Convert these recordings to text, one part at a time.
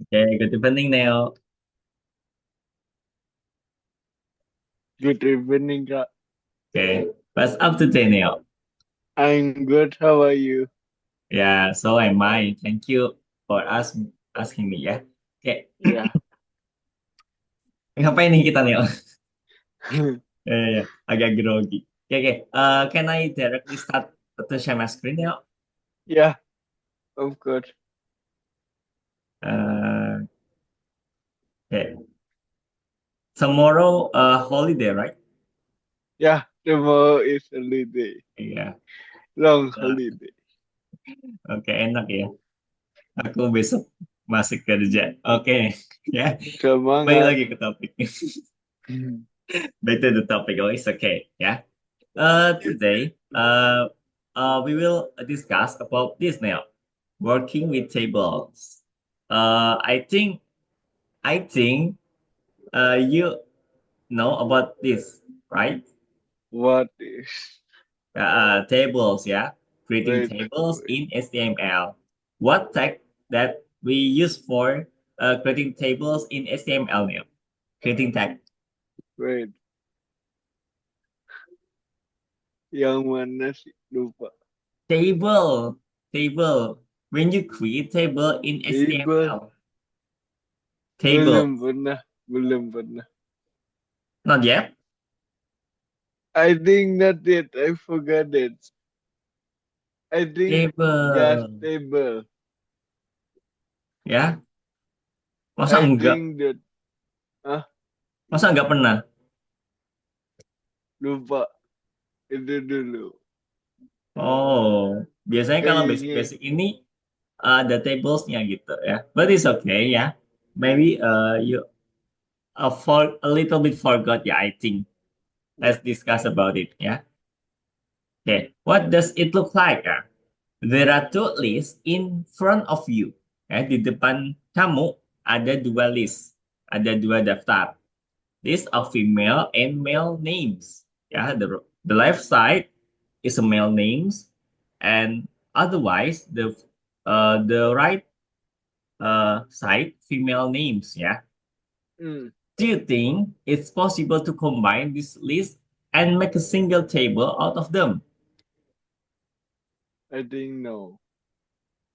Okay, good evening, Neo. Good evening, Kak. Okay, what's up today, Neo? I'm good. How are you? Yeah, so am I. Thank you for asking me ya. Oke, Yeah. ngapain nih kita, Neo? Ya, agak grogi. Oke. Can I directly start to share my screen, Neo? Yeah, of course. Uh, okay. Tomorrow, holiday, right? Yeah, tomorrow is holiday. Iya. Long Uh, holiday. Oke, enak ya. Aku besok masih kerja. Oke, ya. Balik Semangat. lagi ke topik. Back to the topic. Oh, it's okay. Yeah. Today, we will discuss about this now, working with tables. I think, you know about this, right? What is? Tables, yeah, creating Wait, tables wait, in HTML. What tag that we use for creating tables in HTML now? Creating tag. wait. Yang mana sih? Lupa. Table, table. When you create table in Table. HTML, table. Belum pernah. Belum pernah. Not yet. I think not yet. I forgot it. I think just Table. table. Ya, masa I enggak? think that. Ah, Masa enggak pernah? lupa. Itu dulu. Oh, biasanya kalau Keinget. basic-basic ini ada tablesnya gitu ya. But it's okay ya. Maybe you for a little bit forgot ya, I think. Yeah. Let's discuss about it ya. Okay, what does it look like ya? There are two lists in front of you. Di depan kamu ada dua list, ada dua daftar. List of female and male names. The left side is a male names, and otherwise the right side female names. Yeah. Hmm. Do you think it's possible to combine this list and make a single table out of them? I think no.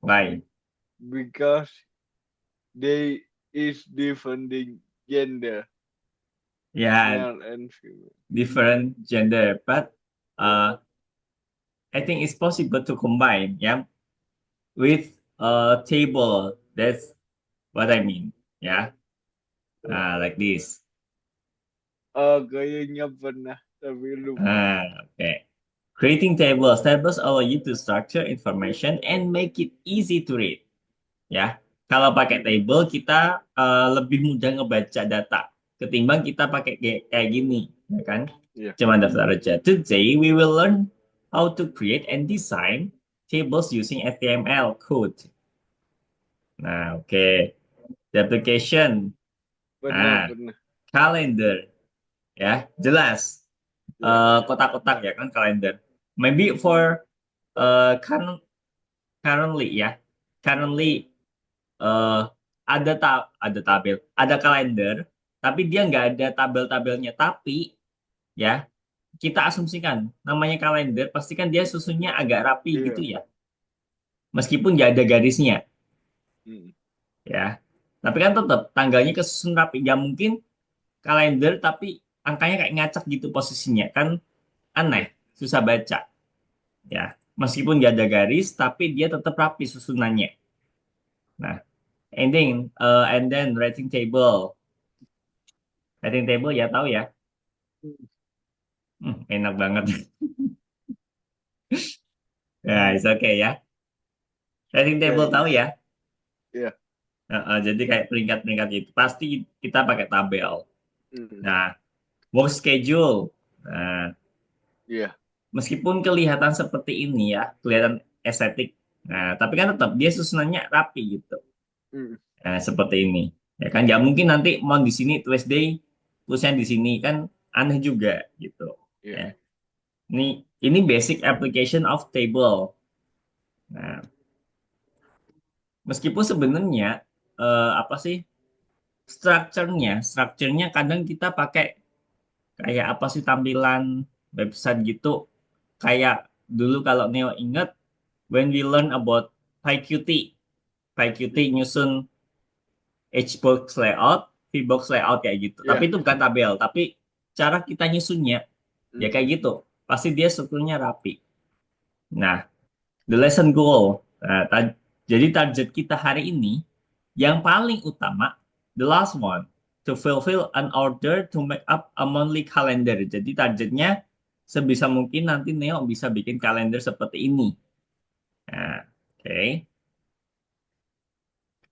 Like, Because they is different in gender, yeah, male and female. different gender, but uh, I think it's possible to combine. Yeah, with a table. That's what I mean. Yeah. Like this. Oh, kayaknya pernah, tapi lupa. Okay. Creating tables. Tables allow you to structure information and make it easy to read. Ya, kalau pakai table kita lebih mudah ngebaca data ketimbang kita pakai kayak gini, ya kan? Ya, Cuma daftar aja. Today we will learn how to create and design tables using HTML code. Nah, oke. The application. pernah, Nah, pernah. calendar. Ya, jelas. Ya, Kotak-kotak ya kan kalender. Maybe for current currently ya. Currently ada tabel, ada kalender, tapi dia nggak ada tabel-tabelnya. Tapi ya kita asumsikan namanya kalender, pasti kan dia susunnya agak rapi gitu iya. ya. Meskipun nggak ada garisnya Hmm. ya. Tapi kan tetap tanggalnya kesusun rapi. Nggak mungkin kalender tapi angkanya kayak ngacak gitu posisinya kan aneh, Ya, susah baca. Ya, meskipun nggak ada garis, tapi dia tetap rapi susunannya. Nah, and then writing table. Writing table ya tahu ya. Enak banget. Ya, it's okay ya. Writing ya, table tahu is. ya. Ya. Jadi kayak peringkat-peringkat itu. Pasti kita pakai tabel. Hmm. Nah, work schedule. Nah, Ya. meskipun kelihatan seperti ini ya, kelihatan estetik. Nah, tapi kan tetap dia susunannya rapi gitu. Hmm. Nah, seperti ini. Ya kan, nggak mungkin nanti mau di sini Tuesday, tulisnya di sini kan aneh juga gitu. Ya. Ya. Ini ini basic application of table. Nah, meskipun sebenarnya apa sih strukturnya kadang kita pakai kayak apa sih tampilan website gitu. Kayak dulu kalau Neo inget, when we learn about PyQt, PyQt nyusun Hbox layout, Vbox layout kayak gitu. Tapi Yeah. itu bukan tabel, tapi cara kita nyusunnya ya Mm. kayak gitu. Pasti dia strukturnya rapi. Nah, the lesson goal. Nah, jadi target kita hari ini yang paling utama, the last one, to fulfill an order to make up a monthly calendar. Jadi targetnya sebisa mungkin nanti Neo bisa bikin kalender seperti ini. Nah, oke.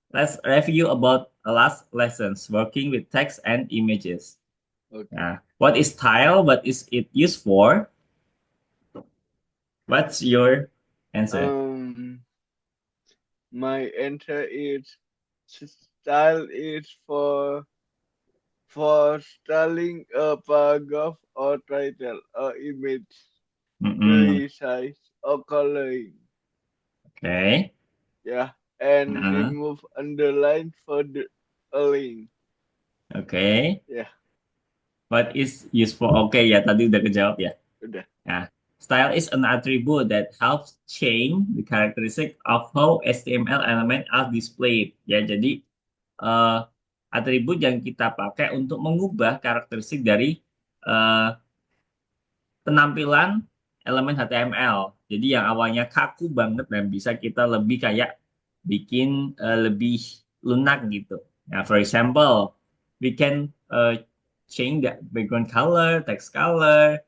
Let's review about the last lessons working with text and images. Okay. What is style? What is it used for? What's your answer? Um, my answer is style is for styling a paragraph or title or image, Mm-mm. resize or coloring. Okay. Yeah, and Nah, remove underline for the a link. okay. Yeah, What is useful? Oke, ya tadi udah kejawab ya. udah. Nah, style is an attribute that helps change the characteristic of how HTML element are displayed. Ya, jadi eh, atribut yang kita pakai untuk mengubah karakteristik dari eh, penampilan elemen HTML. Jadi yang awalnya kaku banget dan bisa kita lebih kayak bikin lebih lunak gitu. Nah, for example, we can change the background color, text color,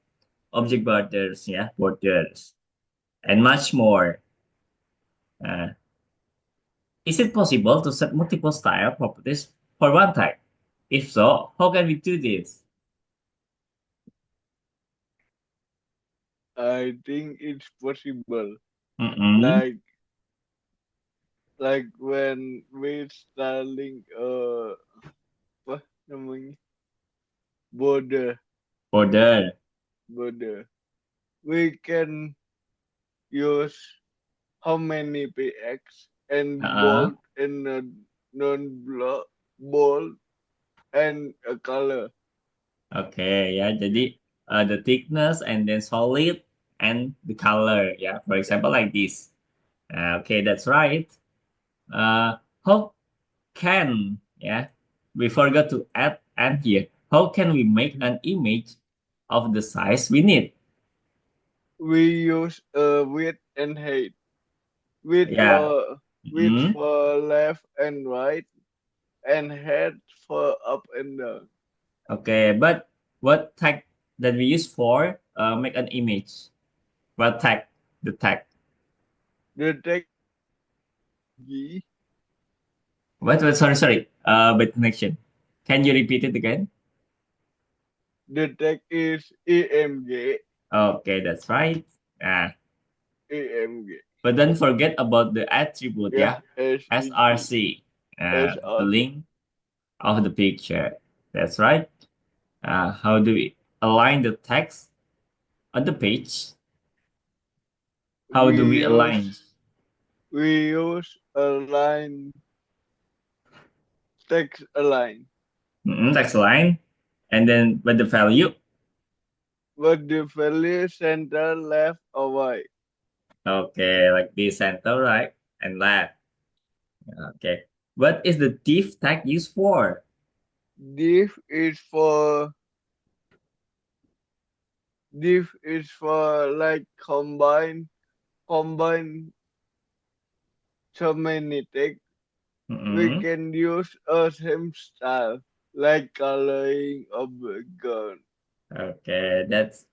object borders, ya, borders, and much more. Nah, is it possible to set multiple style properties for one tag? If so, how can we do this? I think it's possible. Mm-mm. Like when we styling apa namanya border Border. border, we can use how many px and Uh-uh. bold and non bold and a color. Oke ya, jadi the thickness and then solid and the color ya. For Yeah. example like this. Okay, that's right. How can ya? We forgot to add and here. How can we make an image of the size we need? We use width and height. Width Ya. width Hmm. for left and right, and height for up and down. Okay, but what tag that we use for make an image? What tag? The tag. The tag G, What? Sorry. Bad connection. Can you repeat it again? the tag is EMG, Okay, that's right. Ah, EMG. but don't forget about the attribute, Yeah, yeah. SEG, SRC, the SR. link of the picture. That's right. How do we align the text on the page? How do We we align? use we use align text align, Text align, and then with the value. but the value center left or right. Okay, like this center right and left. Okay. What is the div tag used for? Div is for div is for like combine so many text. We Mm-mm. can use a same style like coloring or background. Okay, that's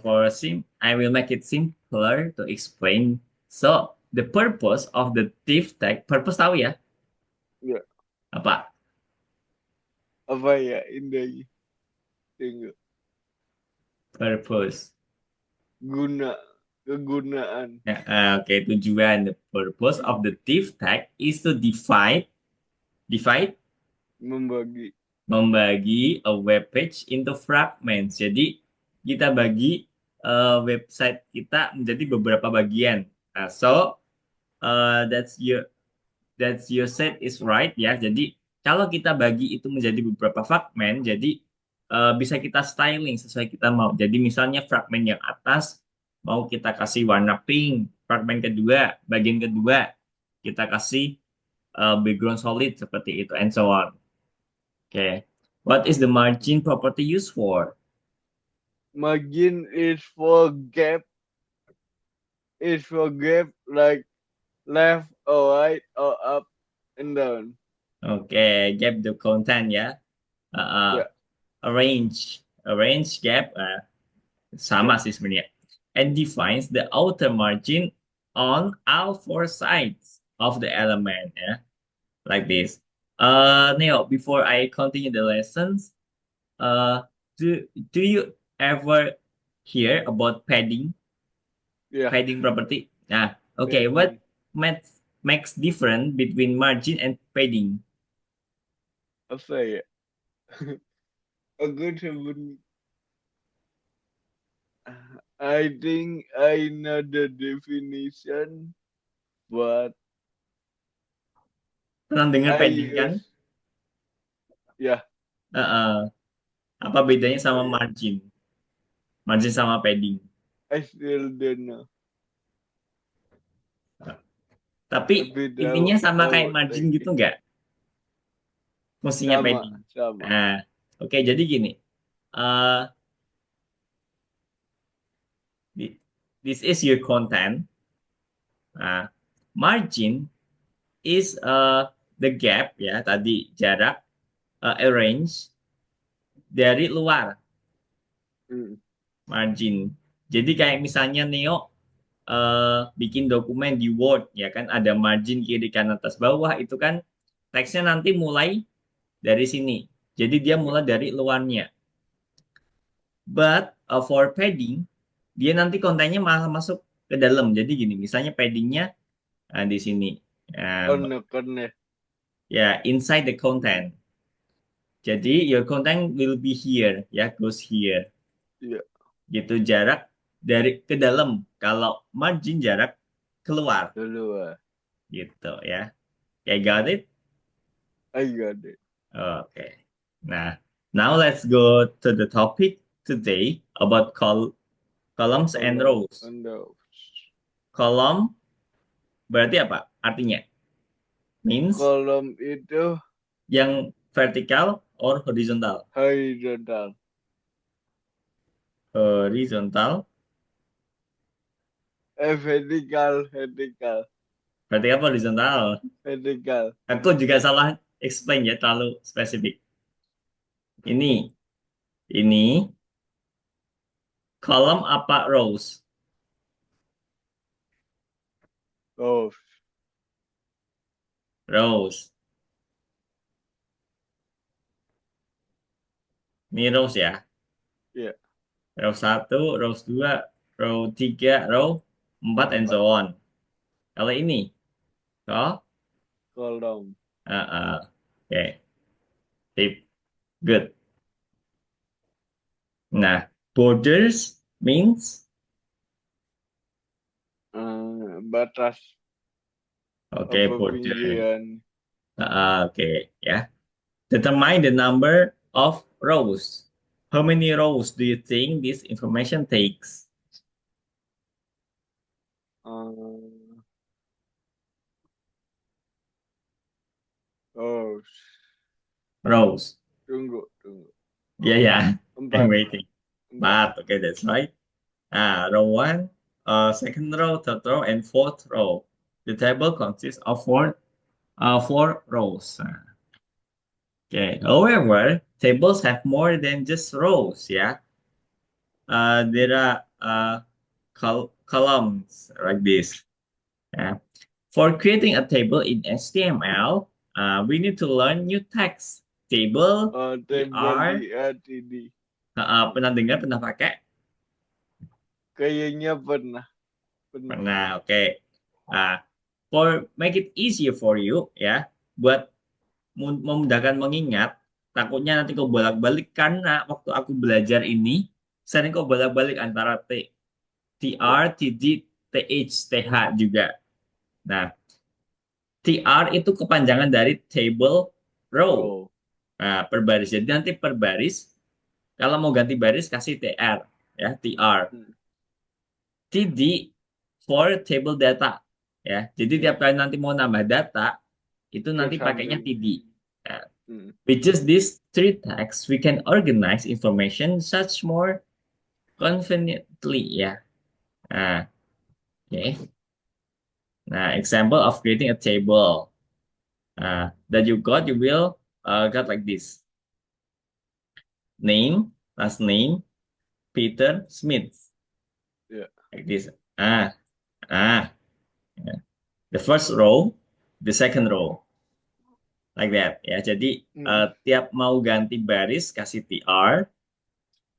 for sim. I will make it simpler to explain. So, the purpose of the div tag, purpose tahu ya? Ya, Apa? apa ya indahnya? Tengok. Purpose. Guna, kegunaan. Ya, oke, tujuan. The purpose of the div tag is to divide, Membagi. membagi a web page into fragments. Jadi, kita bagi website kita menjadi beberapa bagian. Nah, so, that's your that you said is right ya. Jadi kalau kita bagi itu menjadi beberapa fragmen, jadi bisa kita styling sesuai kita mau. Jadi misalnya fragmen yang atas mau kita kasih warna pink, fragmen kedua, bagian kedua kita kasih background solid seperti itu, and so on. Okay. What is the margin property used for? Margin is for gap. Is for gap like left or right or up and down. Okay, gap the content ya. Uh, uh, Yeah, arrange gap yeah. sama sih sebenarnya. And defines the outer margin on all four sides of the element ya. Like this. Neo, before I continue the lessons, uh, do you ever hear about padding? Yeah, Padding property? Nah, okay. What padding. makes difference between margin and padding? Apa ya? Aku sebenarnya I think I know the definition, but Pernah dengar I padding kan? use yeah, Uh, apa bedanya sama yeah. margin? Margin sama padding. I still don't know. Tapi Tapi intinya sama kayak tahu margin gitu thinking. nggak? Fungsinya Sama, padding. sama. Nah, oke. Jadi gini. eh this is your content. Nah, margin is the gap ya tadi jarak arrange dari luar Mm. margin. Jadi kayak misalnya Neo bikin dokumen di Word ya kan ada margin kiri kanan atas bawah itu kan teksnya nanti mulai dari sini. Jadi dia Yeah. mulai dari luarnya. But for padding dia nanti kontennya malah masuk ke dalam. Jadi gini, misalnya paddingnya di sini. Um, Konek. ya, inside the content. Jadi your content will be here, ya, goes here. Yeah, Gitu jarak dari ke dalam. Kalau margin jarak keluar, dulu ah. gitu ya. Okay, got it? I got it. Okay. Nah, now let's go to the topic today about columns and Kolom rows. endo. Kolom berarti apa? Artinya means Kolom itu yang vertikal or horizontal. horizontal. Horizontal Vertikal. berarti apa horizontal? Vertikal. Aku juga salah explain ya, terlalu spesifik. Ini kolom apa rows? Oh, Rows. Ini rows ya. ya. Row 1, row 2, row 3, row 4, and so on. Kalau ini, oh, Kolom. oke, tip, good. Nah, borders means, Batas oke, apa border. pinggiran. Oke, ya. Determine the number of rows. How many rows do you think this information takes? Uh, oh, Rows. tunggu. Yeah, yeah. I'm 4. waiting. 4. But okay, that's right. Row one, second row, third row, and fourth row. The table consists of four rows. Okay. However, tables have more than just rows. Yeah. There are columns like this. Yeah. For creating a table in HTML, we need to learn new text. Table, Table di TR, RTD. pernah dengar, pernah pakai? Kayaknya pernah. Pernah, oke. Nah, for make it easier for you, ya, buat memudahkan mengingat, takutnya nanti kau bolak-balik karena waktu aku belajar ini, sering kau bolak-balik antara Ya. TR, TD, TH, TH juga. Nah, TR itu kepanjangan dari table row. Row. Nah, per baris. Jadi nanti per baris, kalau mau ganti baris kasih TR, ya, TR. Hmm. TD for table data, ya. Jadi tiap Yeah. kali nanti mau nambah data, itu nanti Just pakainya something. TD. Nah, Hmm. with just these three tags, we can organize information such more conveniently, ya. Nah, oke. Nah, example of creating a table that you will got like this. Name, last name, Peter Smith. Yeah. Like this. Ah, ah. Yeah. The first row, the second row. Like that. Ya, jadi Hmm. tiap mau ganti baris kasih TR.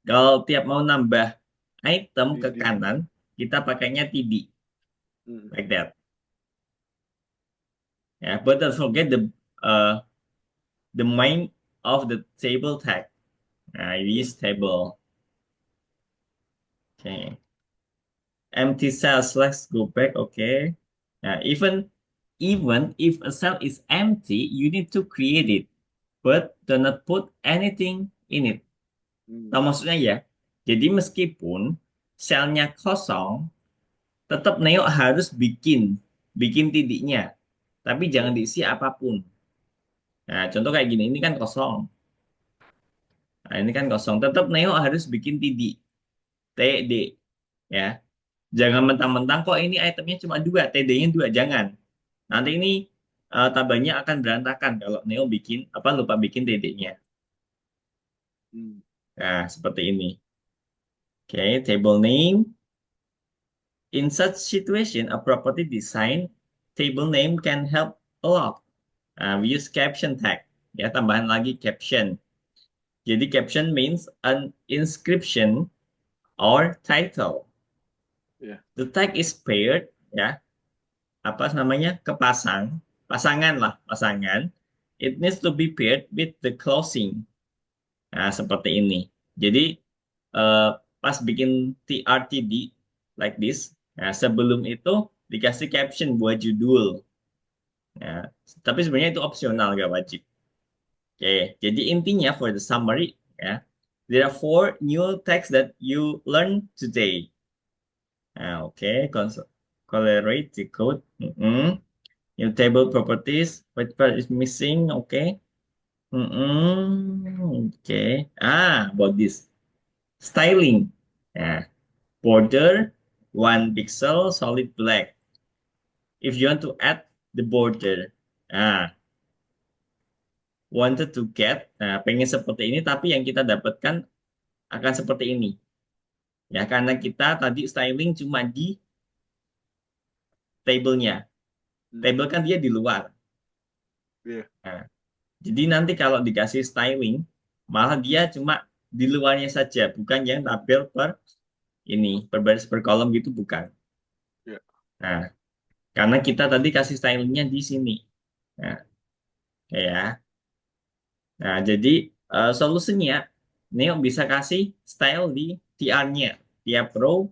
Kalau tiap mau nambah item ke TD. kanan, kita pakainya TD. Hmm. Like that. Ya, but don't forget the main of the table tag. Nah, we Yeah. use table. Okay. Empty cells. Let's go back. Okay. Nah, even if a cell is empty, you need to create it, but do not put anything in it. Hmm. Nah, maksudnya ya, jadi meskipun selnya kosong, tetap Neo harus bikin titiknya, tapi Yeah. jangan diisi apapun. Nah, contoh kayak gini, ini kan kosong. Nah, ini kan kosong, tetap Neo harus bikin titik, TD, ya. Jangan mentang-mentang kok ini itemnya cuma dua, TD-nya dua, jangan. Nanti ini tabelnya akan berantakan kalau Neo bikin apa lupa bikin TD-nya. Hmm. Nah, seperti ini. Oke, table name. In such situation, a property design table name can help a lot. We use caption tag. Ya, tambahan lagi caption. Jadi caption means an inscription or title. Yeah. The tag is paired, ya, apa namanya, kepasang, pasangan lah, pasangan. It needs to be paired with the closing. Nah, seperti ini. Jadi eh, pas bikin TRTD like this, nah, sebelum itu dikasih caption buat judul. Nah, tapi sebenarnya itu opsional, gak wajib. Oke, jadi intinya for the summary, ya, there are four new text that you learn today. Nah, oke, correlate the code. New table properties, which part is missing? Oke. Oke. About this. Styling. Nah, border, 1 pixel, solid black. If you want to add the border, nah, wanted to get, nah, pengen seperti ini, tapi yang kita dapatkan akan seperti ini. Ya, karena kita tadi styling cuma di tabelnya. Hmm. Table kan dia di luar. Yeah. Nah, jadi nanti kalau dikasih styling, malah dia cuma di luarnya saja, bukan yang tabel per ini, per baris per kolom gitu, bukan. Yeah. Nah, karena kita tadi kasih stylingnya di sini. Nah, ya. Nah, jadi solusinya, Neo bisa kasih style di TR-nya. Tiap row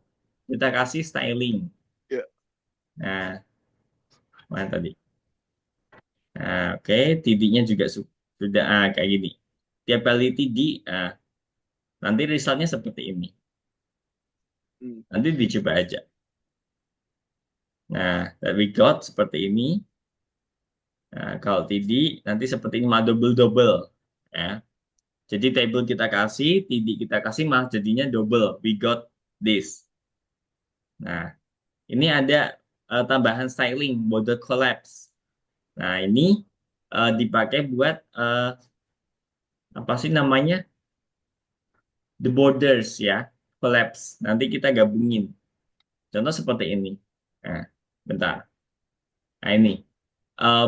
kita kasih styling. Yeah. Nah, mana tadi? Nah, oke, TD-nya juga sudah kayak gini. Tiap kali TD, nanti resultnya seperti ini. Hmm. Nanti dicoba aja. Nah, that we got seperti ini. Nah, kalau TD nanti seperti ini, mah double-double. Ya. Jadi table kita kasih, TD kita kasih, malah jadinya double. We got this. Nah, ini ada tambahan styling, border collapse. Nah, ini dipakai buat apa sih namanya? The borders, ya, collapse. Nanti kita gabungin. Contoh seperti ini. Nah, bentar. Nah, ini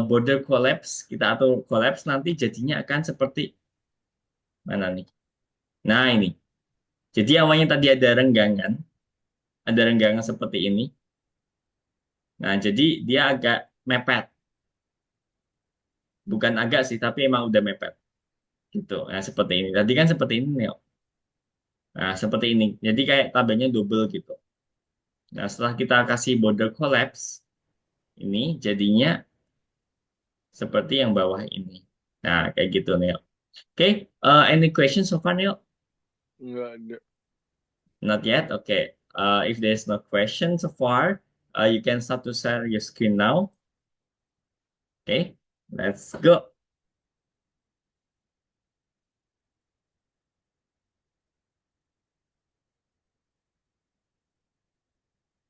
border collapse, kita atur collapse, nanti jadinya akan seperti mana nih? Nah, ini. Jadi awalnya tadi ada renggangan seperti ini. Nah, jadi dia agak mepet. Bukan agak sih, tapi emang udah mepet. Gitu. Nah, seperti ini. Tadi kan seperti ini, Neo. Nah, seperti ini. Jadi kayak tabelnya double gitu. Nah, setelah kita kasih border collapse, ini jadinya seperti yang bawah ini. Nah, kayak gitu, Neo. Oke, any questions so far, Neo? Enggak ada. Not yet? Okay. If there's no question so far, you can start to share your screen now. Okay, let's go.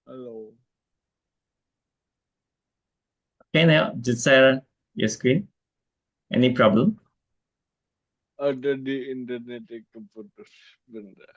Halo. Okay, now just share your screen. Any problem? Ada di internet yang keputus. Bentar.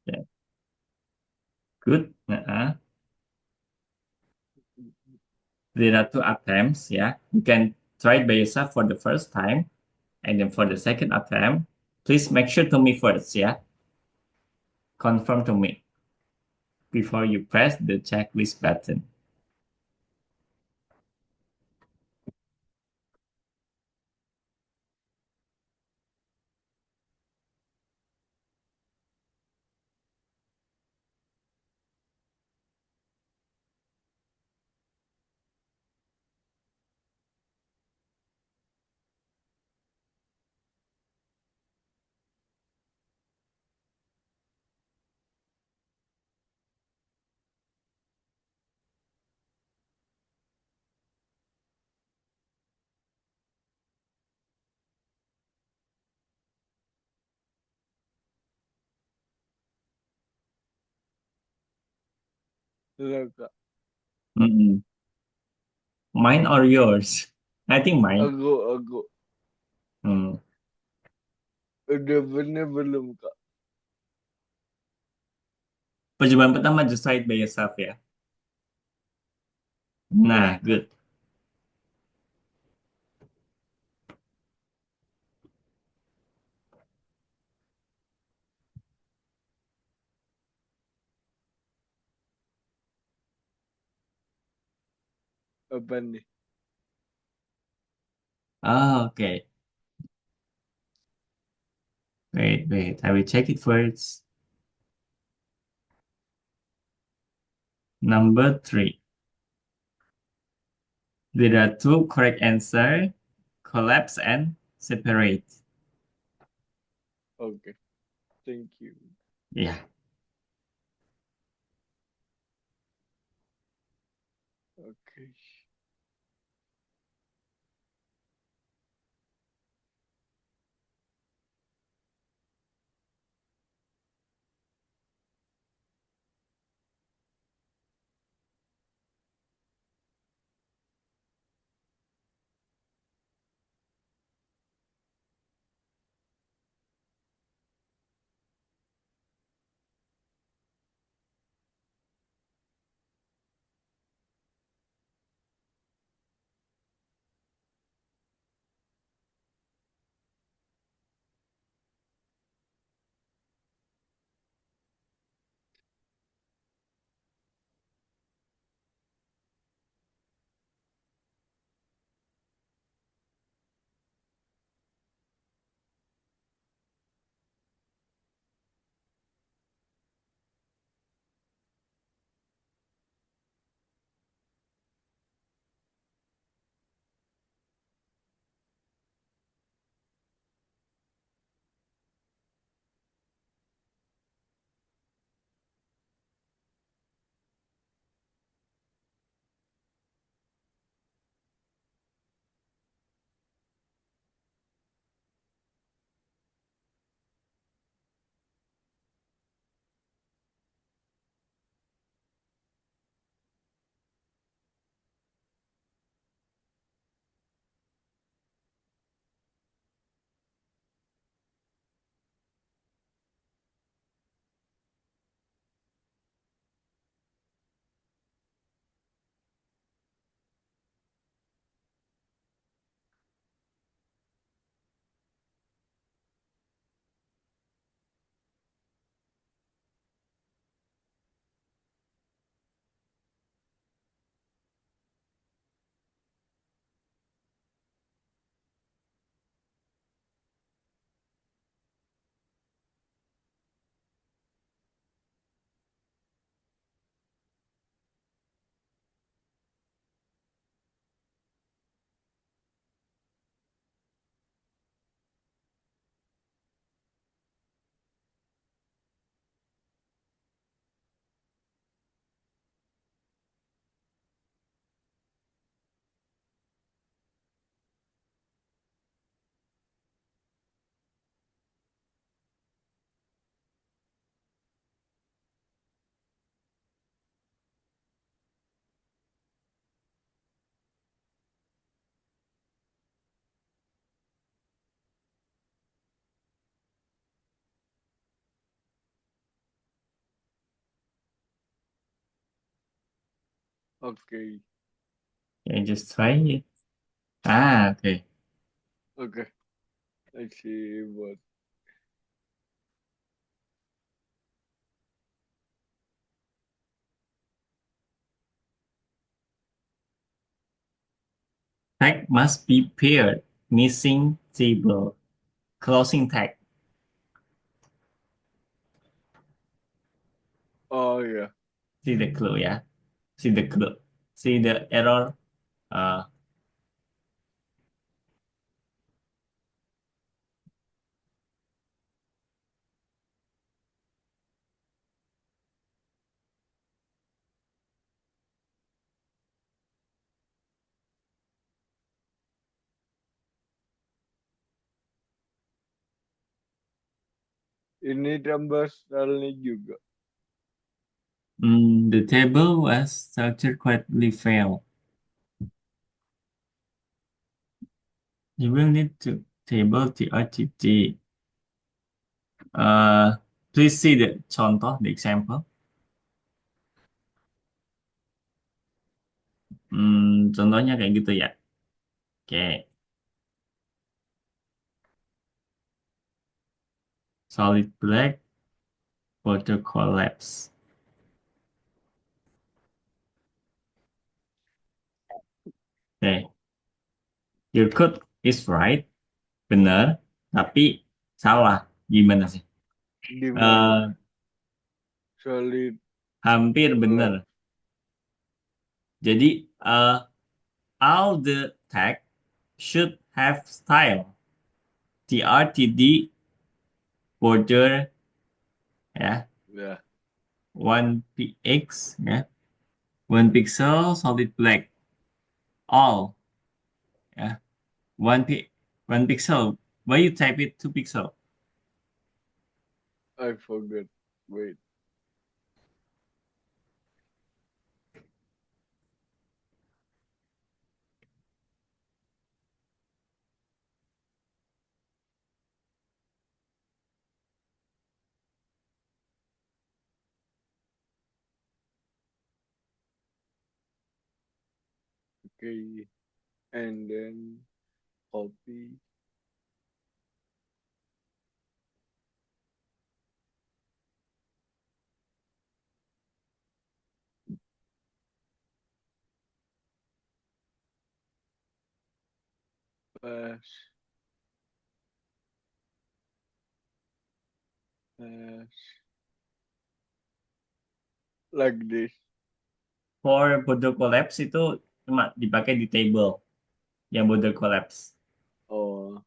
Yeah, good. There are two attempts. Yeah, you can try it by yourself for the first time, and then for the second attempt, please make sure to me first. Yeah, confirm to me before you press the checklist button. Halo, Kak. Mm-mm. Mine or yours? I think mine. Aku. Hmm. Udah bener belum, Kak? Percobaan pertama just try it by yourself ya. Yes, Nah, Kak. good. Apa nih? Oh, okay. Wait. I will check it first. Number three. There are two correct answer, collapse and separate. Oke. Thank you. Yeah. Oke. Okay. Okay, just try it. Ah, okay. Okay. I see what. Tag must be paired. Missing table. Closing tag. Oh yeah. See the clue, yeah? See the clue. See the error. Uh, Ini tambah stylenya juga. the table was structured quietly fail. You will need to table TRTT. Please see the contoh, the example. Contohnya kayak gitu ya. Oke, solid black, border collapse. Oke, your code is right, benar, tapi salah. Gimana sih? Di mana? Eh, Solid hampir collab. benar. Jadi, all the tag should have style. TRTD border ya, Ya. 1px ya, 1 pixel solid black. All ya, 1 pixel. Why you type it 2 pixel? I forgot. Wait. Okay. And then copy. Paste. Paste. Like this. For border collapse itu cuma dipakai di table yang border collapse. Oh.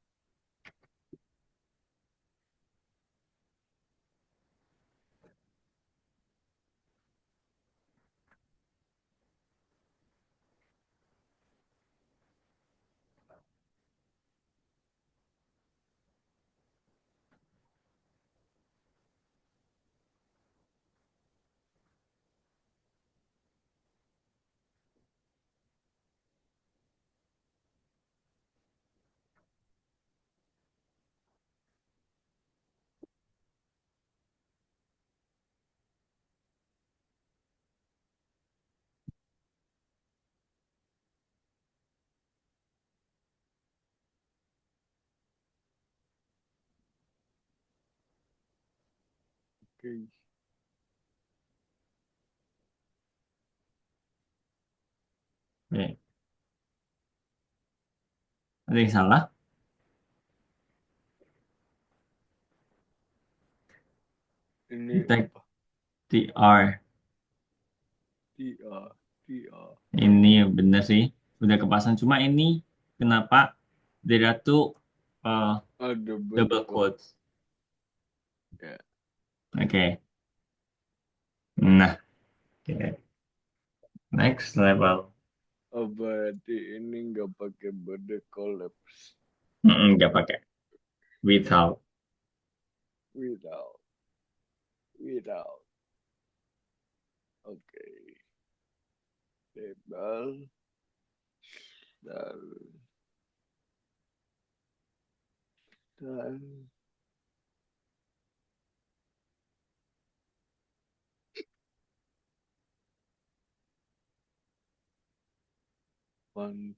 Okay. Oke. Ada yang salah? Ini Tag apa? TR. TR. TR. Ini benar sih. Udah kepasang. Cuma ini kenapa there are two uh, Ada double berkod. quotes. Ya. Oke. Nah, oke. Next level. Oh, berarti ini nggak pakai border collapse. Nggak pakai. Without. Without. Without. Oke. Table. Dan. Dan. One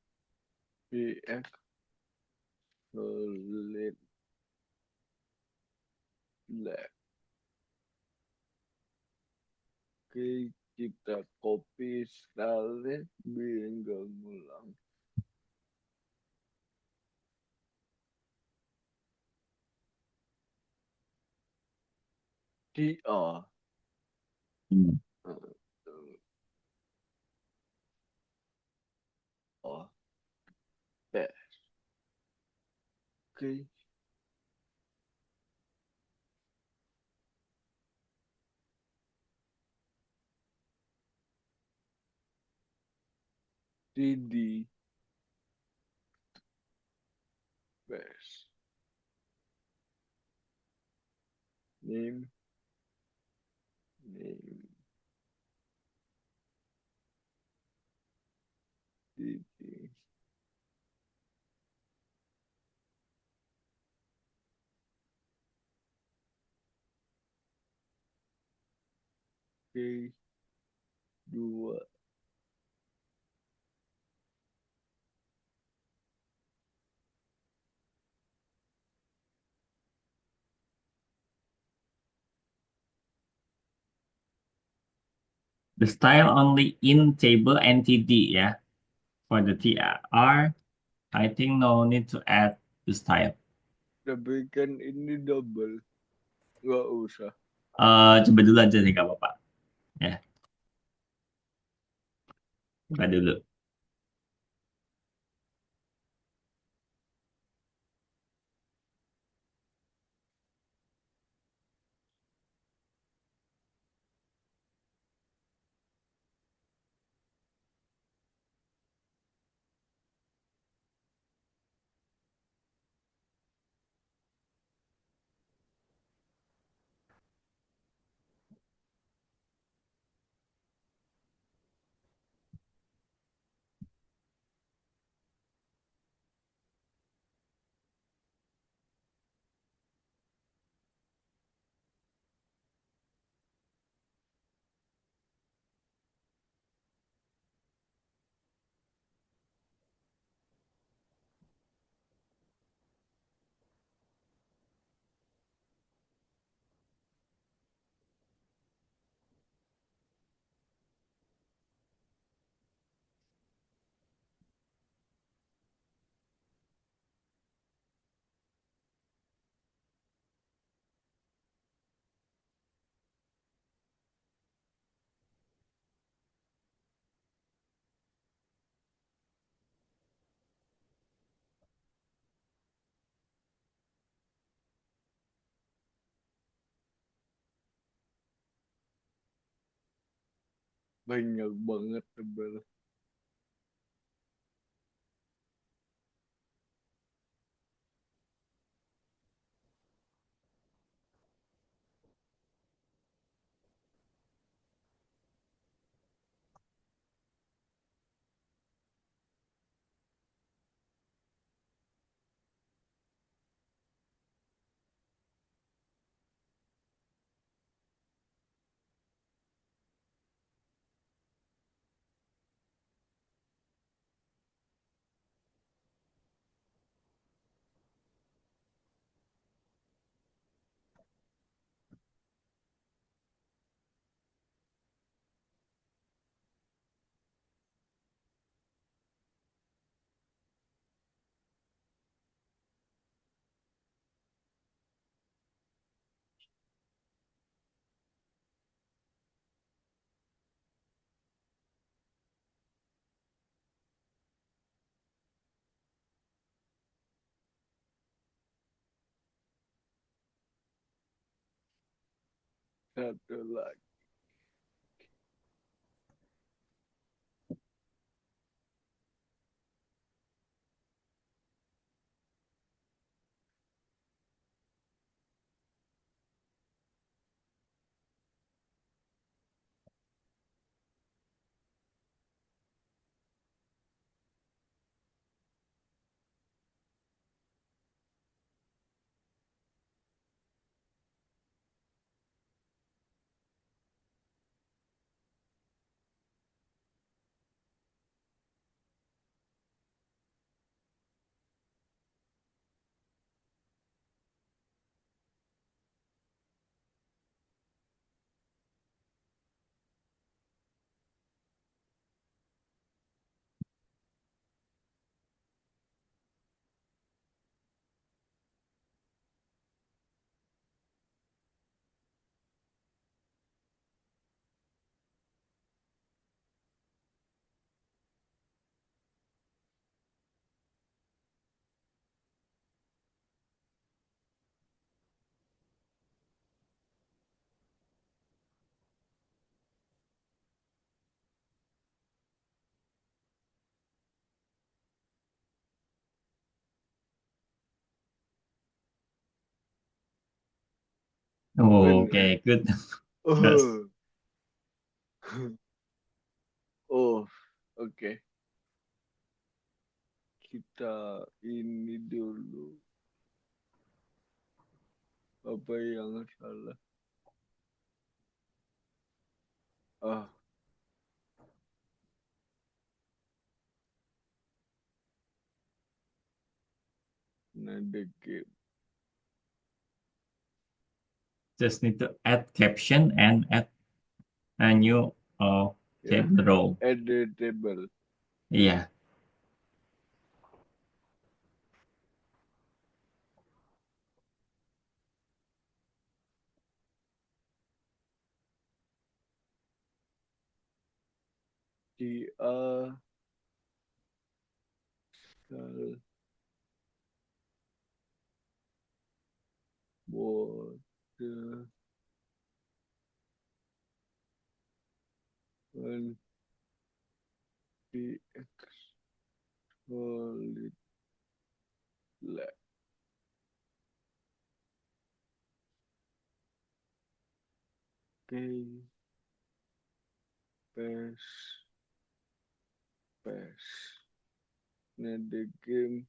PX solid black. Oke, kita copy sekali biar nggak ngulang. TR. Hmm. Oh, tes. Oke, TD. Best. Name. Name. TD. Oke, dua. The style only in table and TD ya. For the TR, I think no need to add the style. Tapi kan ini double. Nggak usah. Coba dulu aja sih gak apa-apa. Ya, coba dulu. Banyak banget tebel. Satu lagi. When Okay, good. Yes. oh oh oke, kita ini dulu apa yang salah. Ah, another game. Just need to add caption and add a new Ya, table row. editable. Iya. Dia shall was the one be solid game pass pass. Nah, the game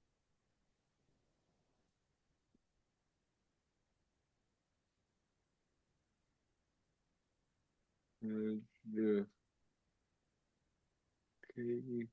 the game.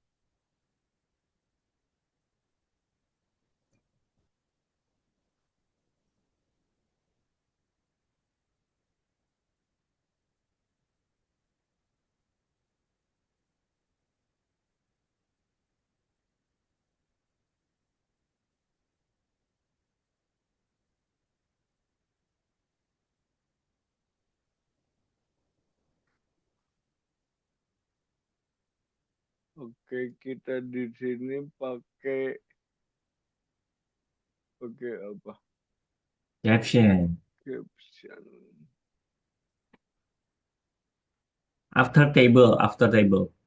Oke, kita di sini pakai apa? Caption. Caption. After table,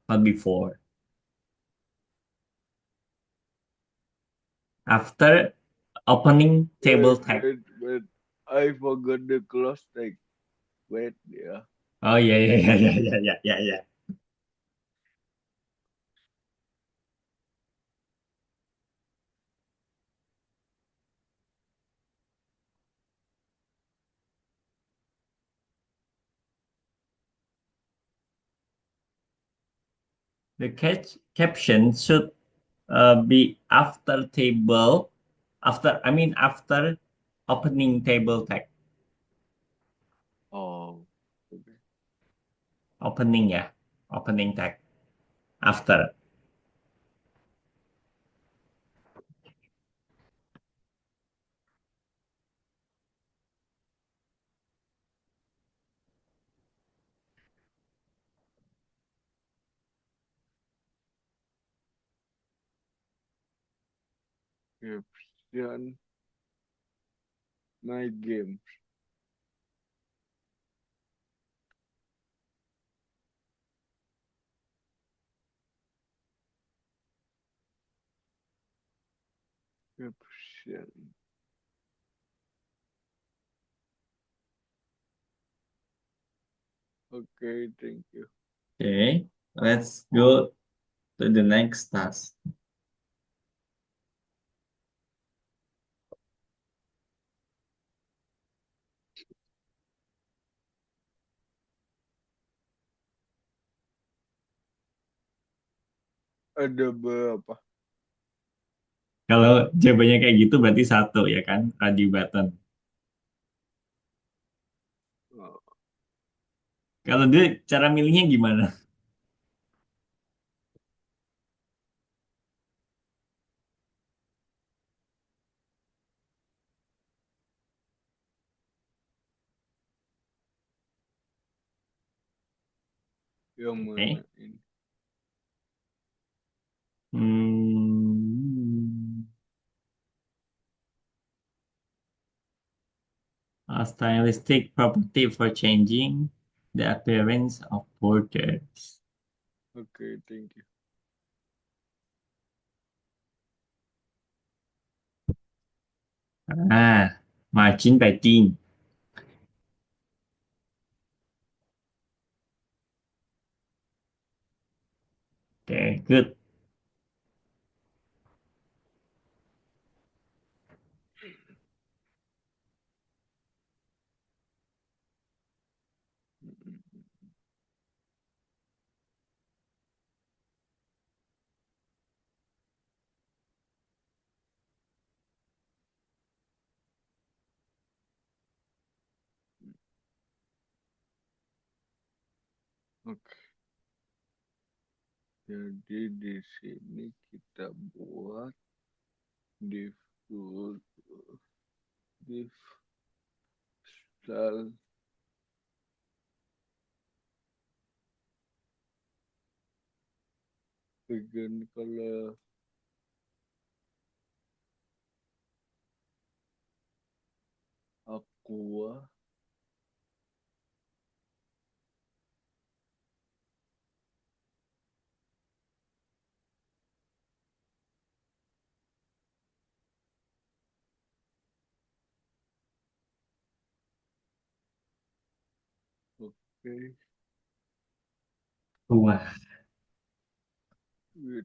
not before. After opening table Wait, tag. wait, wait. I forgot the close tag. Wait, ya. Oh yeah, yeah, yeah, yeah, yeah, yeah, yeah, yeah. The caption should be after table, after opening table tag. Oh, oke. Opening ya, opening tag. After. Caption my game. Caption. Oke, thank you. Okay, let's go to the next task. Ada berapa? Kalau jawabannya kayak gitu berarti satu ya kan, radio button. Oh, Kalau dia cara milihnya gimana? yang mana Oke. ini? Hmm, a stylistic property for changing the appearance of borders. Oke, thank you. Ah, margin padding. Okay, good. Oke. Jadi di sini kita buat div dulu. Div style. Bagian kalau aqua. Oke. Wah, With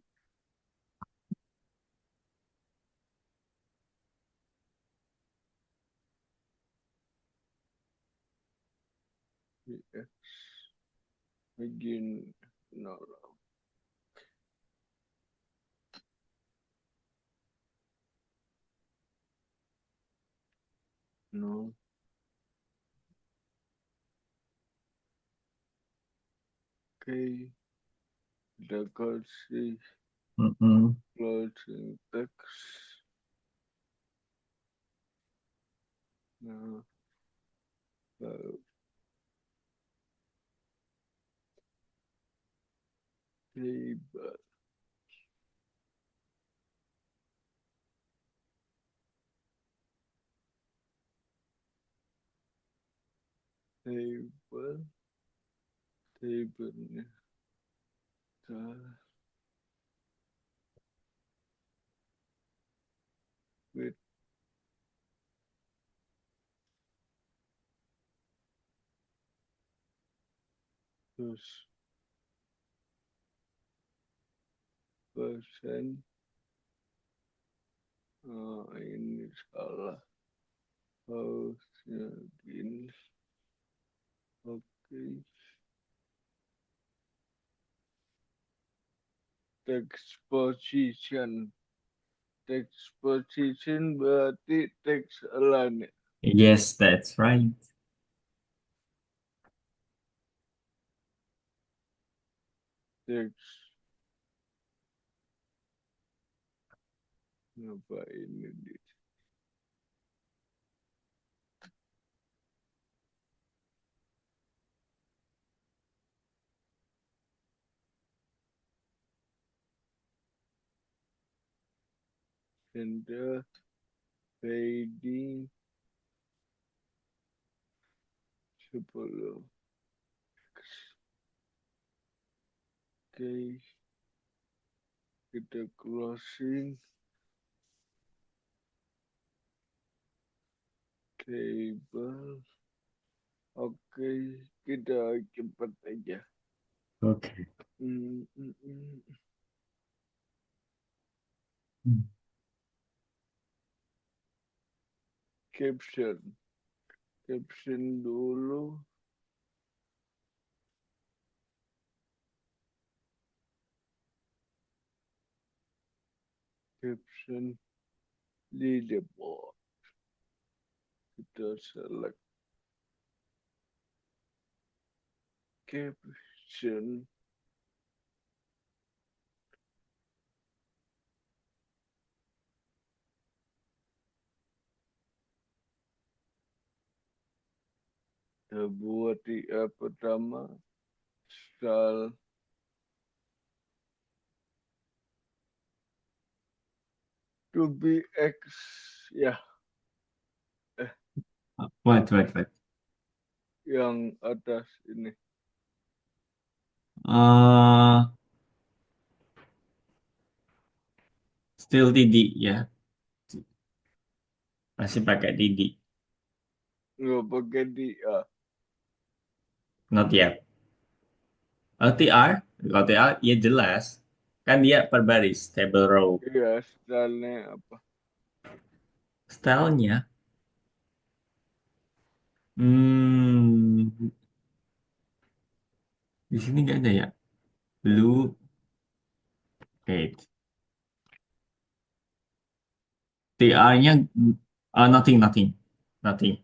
x. Begin. No. No. Oke. Kita kasih mm-mm. closing text. Nah, lalu table. Table. Tablenya. With terus persen. Ini salah. Harusnya gini. Oke. Text position. Text position berarti text align. Yes, that's right. Text. Apa ini? Center. Fading. 10. Oke. Kita closing. Table. Oke. Kita cepat aja. Okay. Hmm, hmm, hmm. Hmm. Caption. Caption dulu. Caption leaderboard. Kita select caption. Kita buat di pertama. Style to be X. Ya, What? yang atas ini. Uh, Still Didi ya, masih pakai Didi. Nggak pakai di A. Not yet. LTR, LTR ya jelas. Kan dia per baris, table row. Iya, stylenya apa? Stylenya, hmm, di sini nggak ada ya. Blue, eight. TR-nya, nothing, nothing, nothing,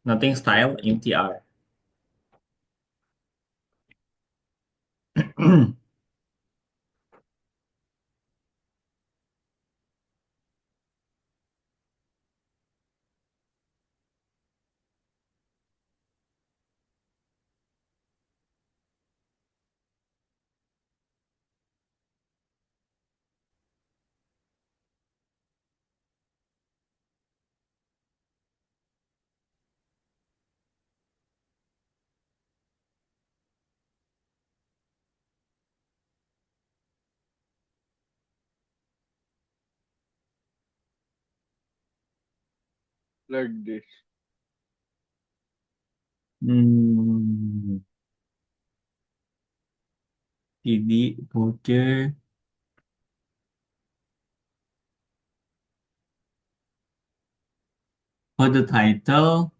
nothing style in TR. Like this. Hmm, PD border for the title,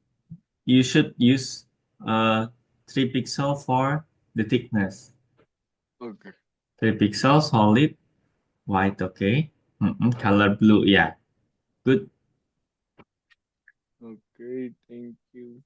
you should use 3 pixel for the thickness. Oke. 3 pixel solid white, okay. Color blue, yeah. Good. Oke, thank you.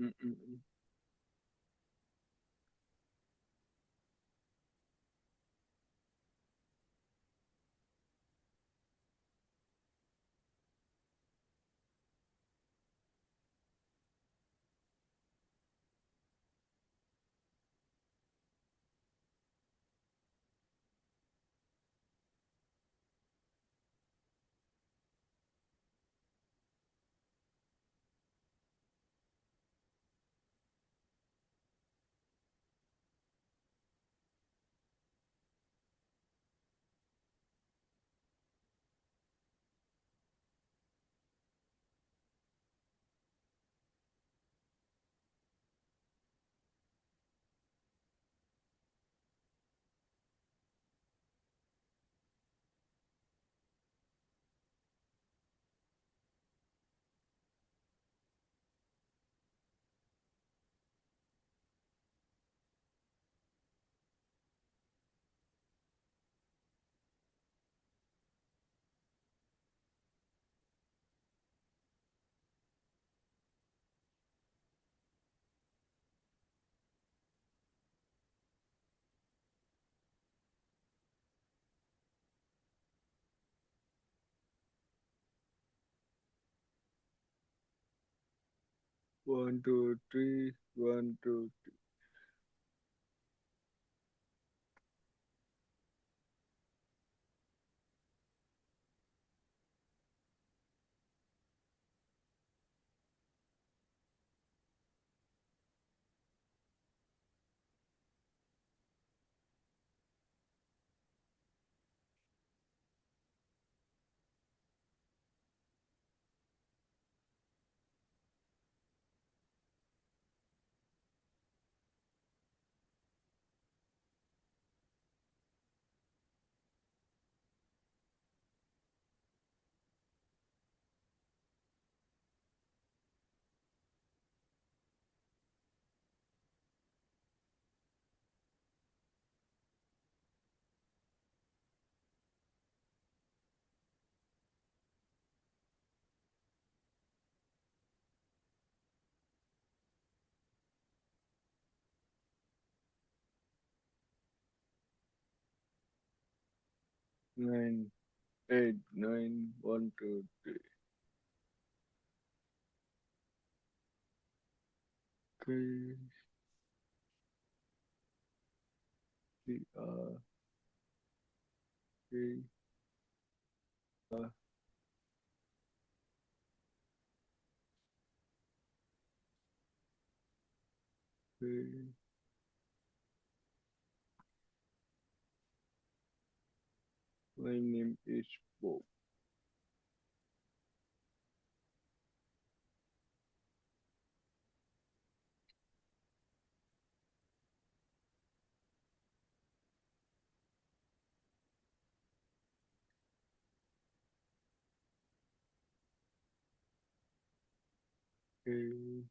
Mm-mm. One, two, three. One, two. 9, 8, 9. 1, 2, 3. Okay. Okay. Okay. My name is Bob. Okay.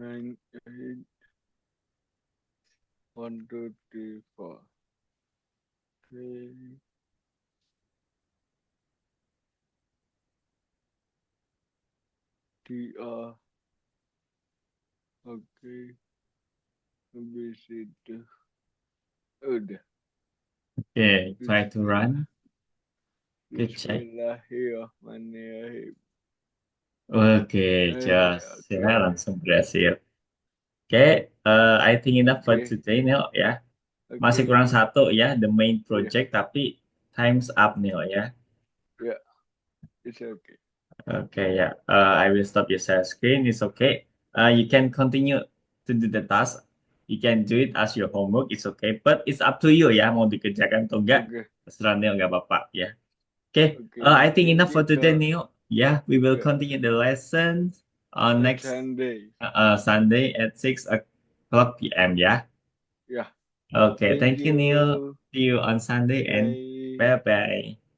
9, 8. 1, 2, 3, 4. Okay. TR. Oke. Habis itu. Udah. Okay, try to Bismillah. run. Good check. Bismillahirrahmanirrahim. Oke, just Oke. ya langsung berhasil. Oke, I think enough for Oke. today, Neil ya. Masih Oke. kurang satu ya, the main Iya. project, tapi time's up, Neil ya. Ya. It's okay. Okay, yeah. I will stop your share screen. It's okay. You can continue to do the task. You can do it as your homework. It's okay. But it's up to you ya. Mau dikerjakan atau enggak. Oke. Terserah Neil, nggak apa-apa ya. Okay. Oke. I think Nanti enough for today, kita Neil. Yeah, we will ya continue the lessons on on next Sunday. Sunday at 6 o'clock p.m. Yeah. Ya. Okay. Thank Thank you, Neil. you. See you on Sunday and Bye. bye bye.